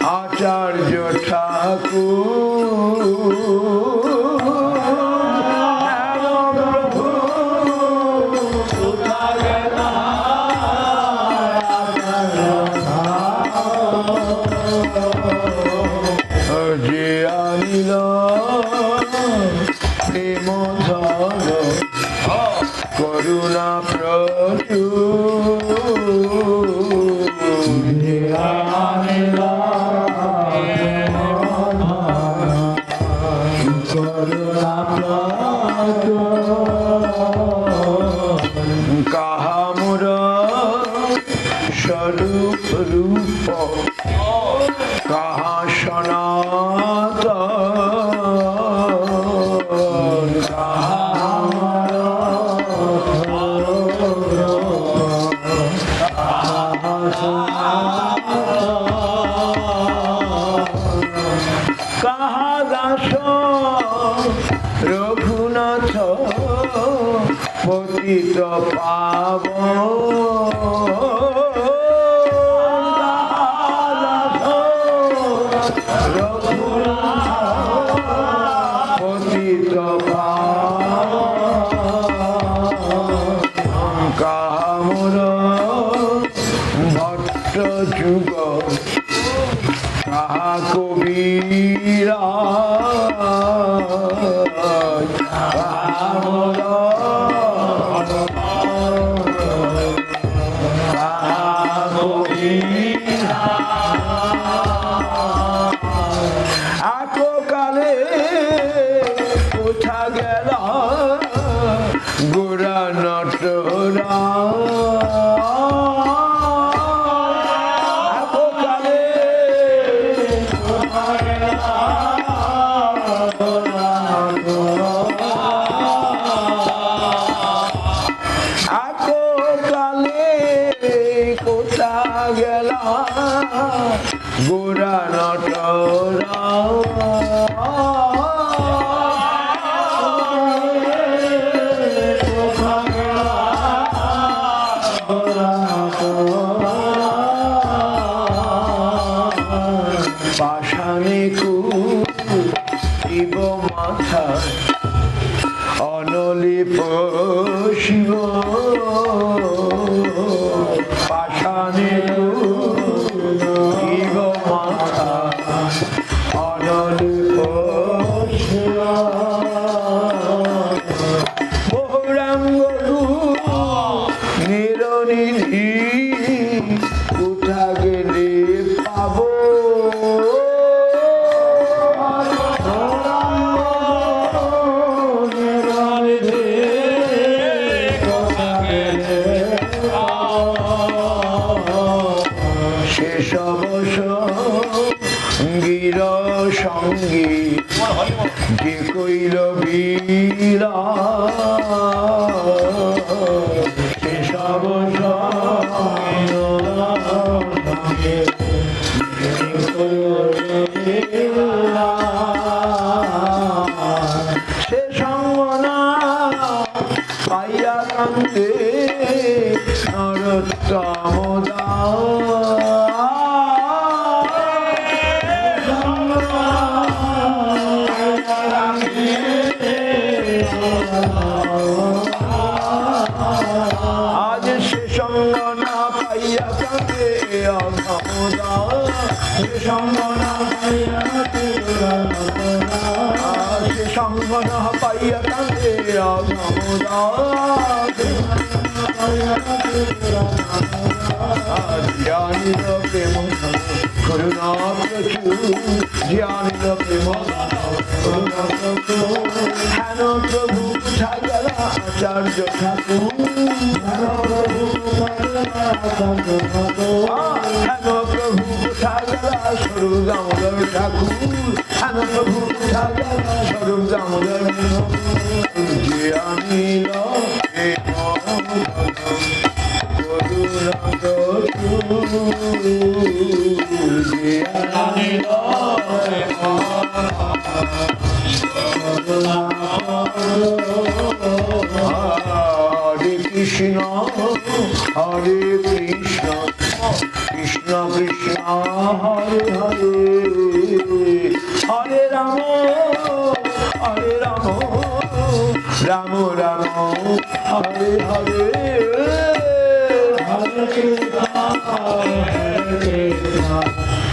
আচার্য ঠাকুর যে আনিল প্রেম ধর করুণা প্রচুর যে আনিল করুণা প্রচুর কাহা মোর স্বরূপ রূপ কাহা সনাতন কাহা দাস রঘুনাথ পতিত কামর ভট্ট যুগ কাহা কবিরা কালে কোথা গেল গোরা নটরা কালে কালে কোথা গেল গোরা নটরা পাশানে কুব মাথা অনলিপ শিব পাশানে কুব মাথা অনলিপ শিব বহুরাঙ্গ নিরনিধি কোথা গেলে পাবো গির সঙ্গী যে কইল বীরা সেসব সে সঙ্গ না পাইয়া কান্দে নরোত্তম আজ সে সঙ্গ না পাইয়া কাঁদে অধমদা সে সঙ্গ না পাইয়া সে সঙ্গ না পাইয়া কাঁদে অধমদা জ্ঞানীর প্রেম করুণা প্রচুর জ্ঞানীর প্রেম হেন প্রভু কোথা গেল আচার্য ঠাকুর হেন প্রভু কোথা গেল স্বরূপ দামোদর ঠাকুর হেন প্রভু কোথা গেল স্বরূপ দামোদর যে আনিল করুণা হরে কৃষ্ণ হরে কৃষ্ণ কৃষ্ণ কৃষ্ণ হরে হরে হরে রাম রাম রাম হরে হরে হরে কৃষ্ণ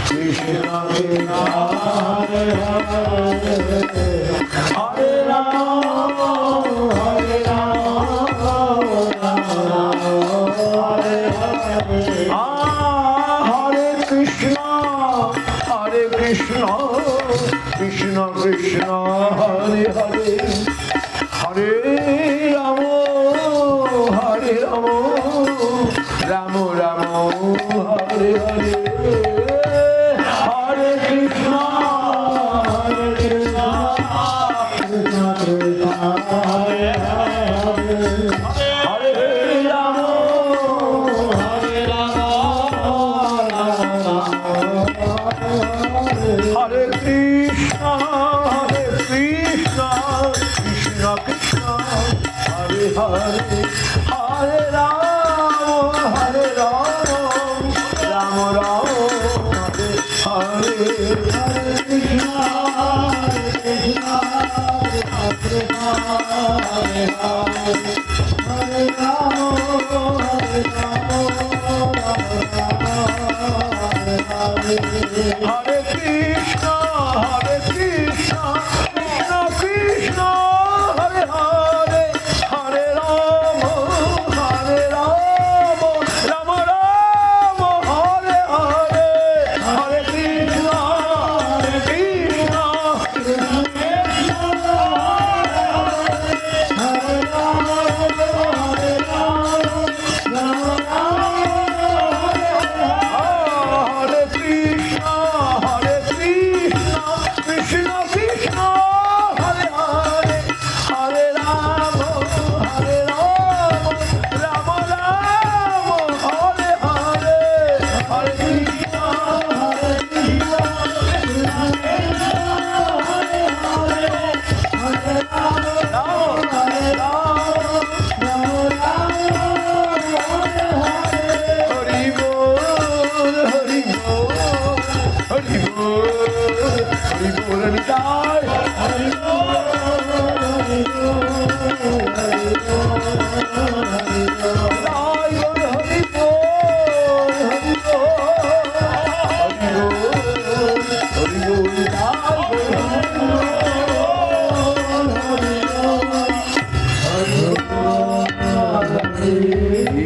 কৃষ্ণ কৃষ্ণ হরে হরে হরে রাম হরে কৃষ্ণ কৃষ্ণ কৃষ্ণ হরে হরে হরে রাম রাম রাম হরে হরে হরে কৃষ্ণ কৃষ্ণ কৃষ্ণ হরে হরে হরে রাম হরে কৃষ্ণ কৃষ্ণ কৃষ্ণ হরে হরে হরে রাম রাম রাম হরে হরে হরে কৃষ্ণ হরে রাম হরে কৃষ্ণ কৃষ্ণ কৃষ্ণ হরে হরে হরে রাম রাম রাম হরে হরে হরে কৃষ্ণ কৃষ্ণ Hare